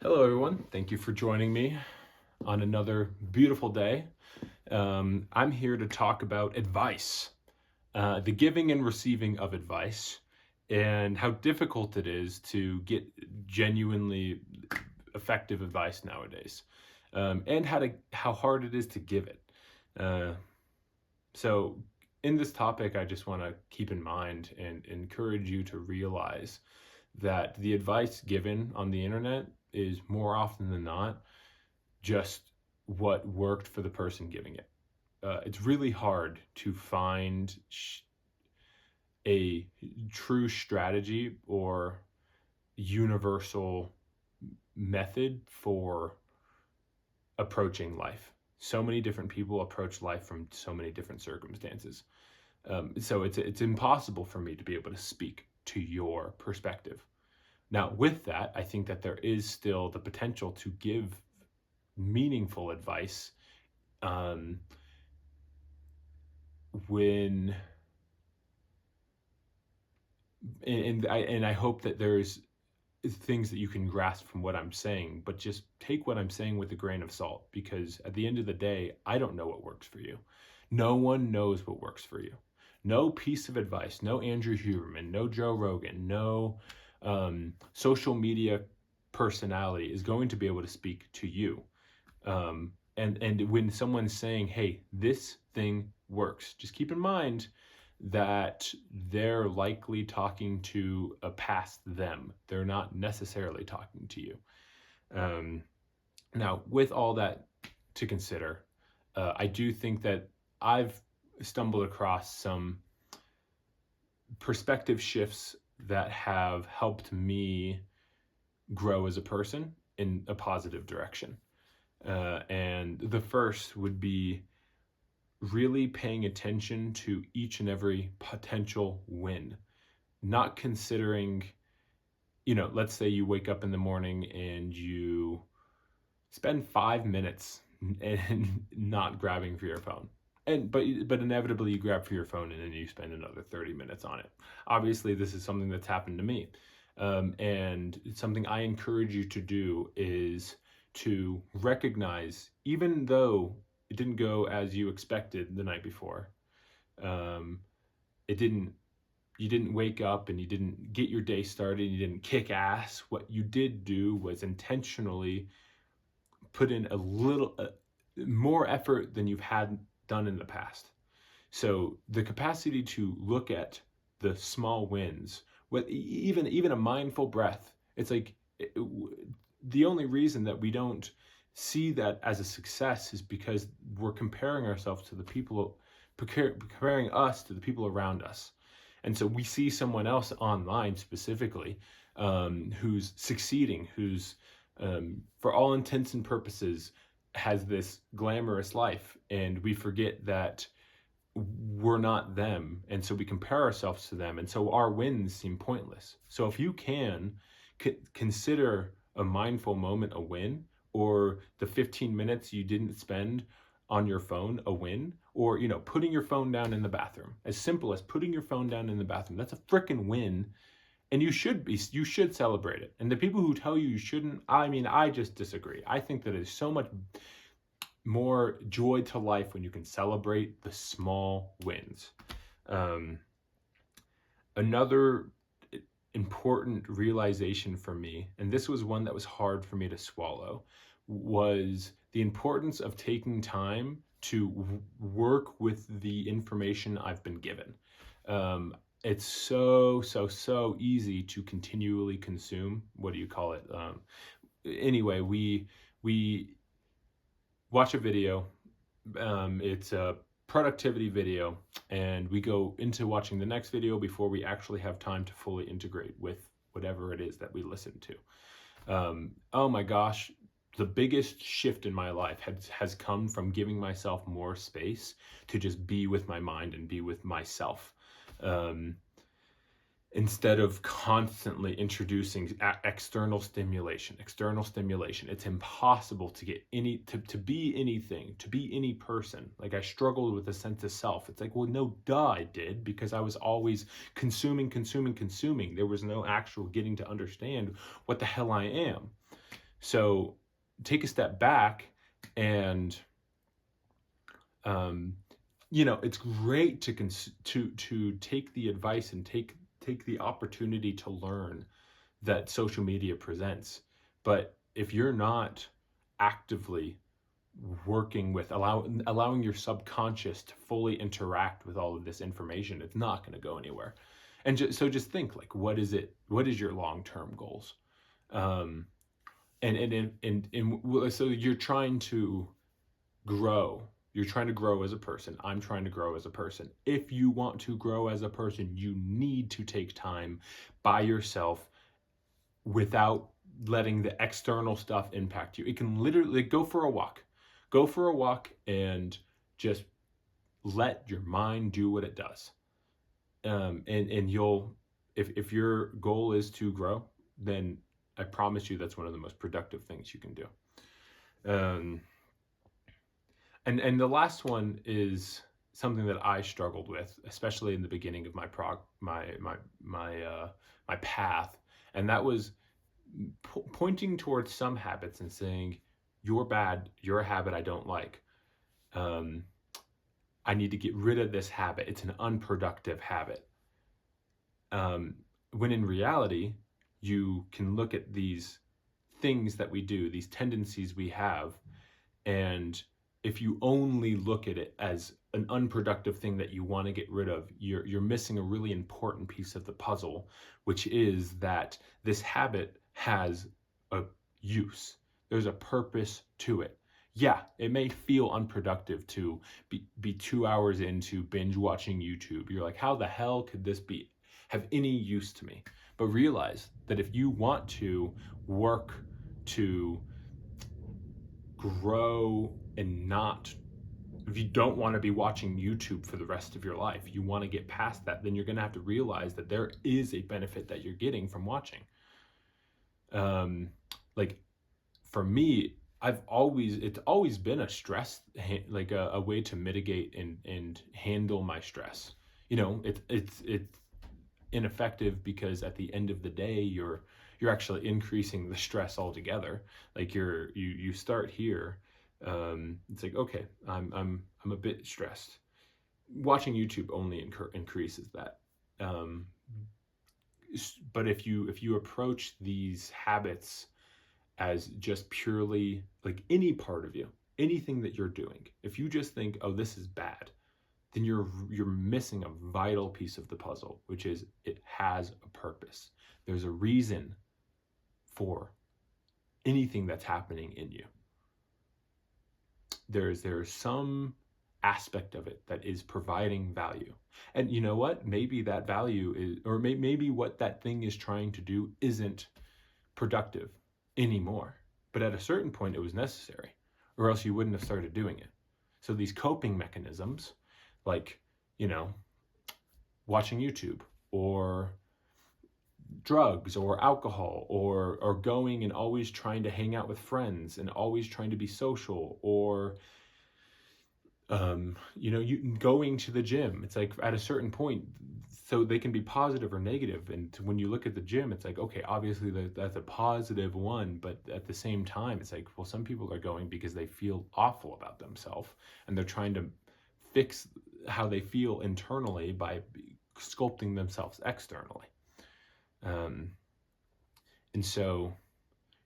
Hello, everyone. Thank you for joining me on another beautiful day. I'm here to talk about advice, the giving and receiving of advice, and how difficult it is to get genuinely effective advice nowadays, and how hard it is to give it. Uh, so, in this topic, I just want to keep in mind and encourage you to realize that the advice given on the internet is more often than not just what worked for the person giving it. It's really hard to find a true strategy or universal method for approaching life. So many different people approach life from so many different circumstances. So it's impossible for me to be able to speak to your perspective. Now, with that, I think that there is still the potential to give meaningful advice um, when and I hope that there's things that you can grasp from what I'm saying, but just take what I'm saying with a grain of salt, because at the end of the day, I don't know what works for you. No one knows what works for you. No piece of advice, no Andrew Huberman, no Joe Rogan, no social media personality is going to be able to speak to you. And when someone's saying, "Hey, this thing works," just keep in mind that they're likely talking to a past them. They're not necessarily talking to you. Um, Now, with all that to consider, I do think that I've stumbled across some perspective shifts that have helped me grow as a person in a positive direction. And the first would be really paying attention to each and every potential win, not considering, let's say you wake up in the morning and you spend 5 minutes and not grabbing for your phone. But inevitably you grab for your phone and then you spend another 30 minutes on it. Obviously, this is something that's happened to me. And something I encourage you to do is to recognize, even though it didn't go as you expected the night before, um, it didn't you didn't wake up and you didn't get your day started, you didn't kick ass. What you did do was intentionally put in a little more effort than you've had done in the past. So the capacity to look at the small wins, with even a mindful breath, it's like the only reason that we don't see that as a success is because we're comparing ourselves to the people, comparing us to the people around us. And so we see someone else online specifically, who's succeeding, who's, for all intents and purposes, has this glamorous life, and we forget that we're not them, and so we compare ourselves to them, and so our wins seem pointless. So if you can consider a mindful moment a win, or the 15 minutes you didn't spend on your phone a win, or putting your phone down in the bathroom, as simple as putting your phone down in the bathroom, that's a freaking win. And you should celebrate it. And the people who tell you shouldn't, I mean, I just disagree. I think that there's so much more joy to life when you can celebrate the small wins. Um, Another important realization for me, and this was one that was hard for me to swallow, was the importance of taking time to work with the information I've been given. It's so easy to continually consume. What do you call it? Anyway, we watch a video. It's a productivity video, and we go into watching the next video before we actually have time to fully integrate with whatever it is that we listen to. Oh my gosh, the biggest shift in my life has come from giving myself more space to just be with my mind and be with myself. Um, Instead of constantly introducing external stimulation, it's impossible to get to be anything, to be any person. Like, I struggled with a sense of self. It's like, well, no, duh, I did, because I was always consuming. There was no actual getting to understand what the hell I am. So take a step back and, um, it's great to take the advice and take the opportunity to learn that social media presents. But if you're not actively working with allowing your subconscious to fully interact with all of this information, it's not going to go anywhere. And just think, like, what is your long-term goals? um so you're trying to grow. You're trying to grow as a person. I'm trying to grow as a person. If you want to grow as a person, you need to take time by yourself without letting the external stuff impact you. It can literally, like, go for a walk. Go for a walk and just let your mind do what it does. And you'll, if your goal is to grow, then I promise you that's one of the most productive things you can do. Um, and the last one is something that I struggled with, especially in the beginning of my path, and that was pointing towards some habits and saying, "You're bad. You're a habit I don't like. Um, I need to get rid of this habit. It's an unproductive habit." Um, when in reality, you can look at these things that we do, these tendencies we have, and if you only look at it as an unproductive thing that you want to get rid of, you're missing a really important piece of the puzzle, which is that this habit has a use. There's a purpose to it. Yeah, it may feel unproductive to be 2 hours into binge watching YouTube. You're like, how the hell could this have any use to me? But realize that if you want to work to grow and not, if you don't want to be watching YouTube for the rest of your life, you want to get past that, then you're going to have to realize that there is a benefit that you're getting from watching. Like, for me, it's always been a stress, like a way to mitigate and handle my stress. It's ineffective because at the end of the day, you're actually increasing the stress altogether. Like, you start here. It's like, okay, I'm a bit stressed. Watching YouTube only increases that. Um, but if you approach these habits as just purely like any part of you, anything that you're doing, if you just think, oh, this is bad, then you're missing a vital piece of the puzzle, which is it has a purpose. There's a reason for anything that's happening in you. There's some aspect of it that is providing value. And you know what? Maybe that value is, or maybe what that thing is trying to do isn't productive anymore. But at a certain point, it was necessary, or else you wouldn't have started doing it. So these coping mechanisms, like, watching YouTube, or drugs, or alcohol, or going and always trying to hang out with friends and always trying to be social, or you going to the gym. It's like, at a certain point, so they can be positive or negative, and when you look at the gym, it's like, okay, obviously that's a positive one, but at the same time, it's like, well, some people are going because they feel awful about themselves, and they're trying to fix how they feel internally by sculpting themselves externally. And so,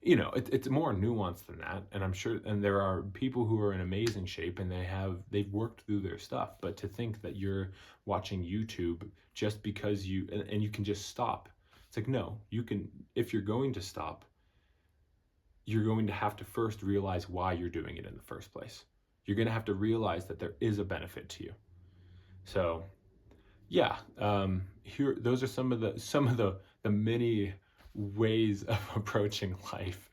it's more nuanced than that. And I'm sure, and there are people who are in amazing shape and they've worked through their stuff. But to think that you're watching YouTube just because and you can just stop. It's like, no, you can, if you're going to stop, you're going to have to first realize why you're doing it in the first place. You're going to have to realize that there is a benefit to you. So, yeah, those are some of the many ways of approaching life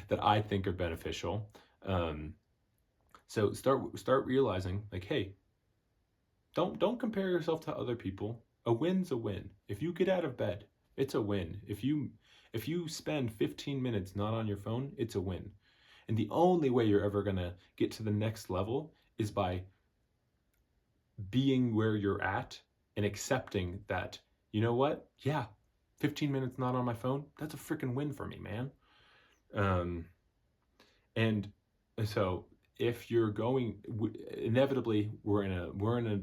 that I think are beneficial. So start realizing, like, hey, don't compare yourself to other people. A win's a win. If you get out of bed, it's a win. If you spend 15 minutes not on your phone, it's a win. And the only way you're ever gonna get to the next level is by being where you're at and accepting that, you know what? Yeah, 15 minutes not on my phone, that's a freaking win for me, man. And so if you're going, inevitably we're in a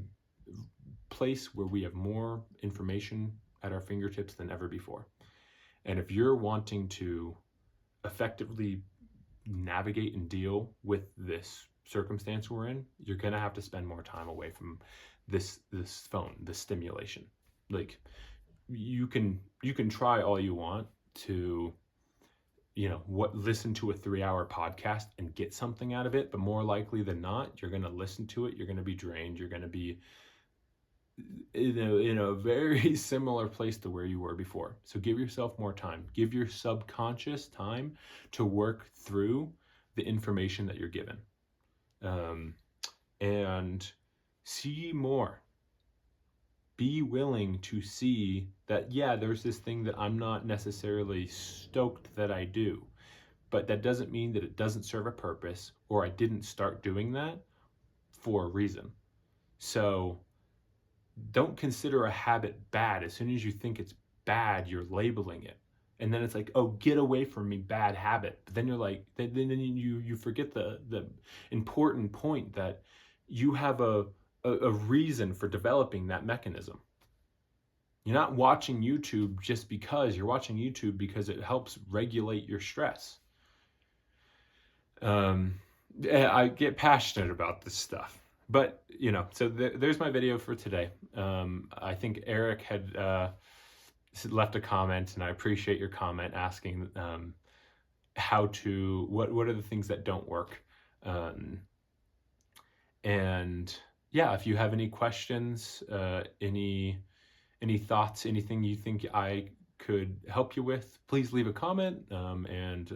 place where we have more information at our fingertips than ever before. And if you're wanting to effectively navigate and deal with this circumstance we're in, you're gonna have to spend more time away from this phone, this stimulation. Like you can try all you want to listen to a 3-hour podcast and get something out of it, but more likely than not, you're going to listen to it, you're going to be drained, you're going to be in a very similar place to where you were before. So give yourself more time. Give your subconscious time to work through the information that you're given, and see more. Be willing to see that, yeah, there's this thing that I'm not necessarily stoked that I do, but that doesn't mean that it doesn't serve a purpose, or I didn't start doing that for a reason. So don't consider a habit bad. As soon as you think it's bad, you're labeling it. And then it's like, oh, get away from me, bad habit. But then you're like, then you forget the important point that you have a reason for developing that mechanism. You're not watching YouTube just because. You're watching YouTube because it helps regulate your stress. I get passionate about this stuff. But, so there's my video for today. I think Eric had left a comment, and I appreciate your comment asking what are the things that don't work. And yeah, if you have any questions, any thoughts, anything you think I could help you with, please leave a comment, and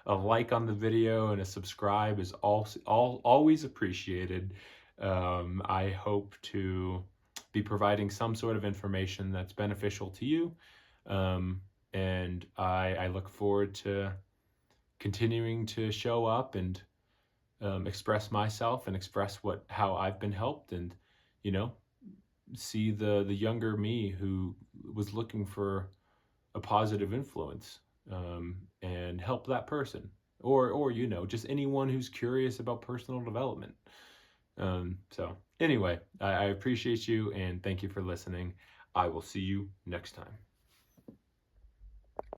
a like on the video and a subscribe is always appreciated. I hope to be providing some sort of information that's beneficial to you, and I look forward to continuing to show up and express myself and express how I've been helped, and see the younger me who was looking for a positive influence, and help that person, or just anyone who's curious about personal development. So anyway, I appreciate you, and thank you for listening. I will see you next time.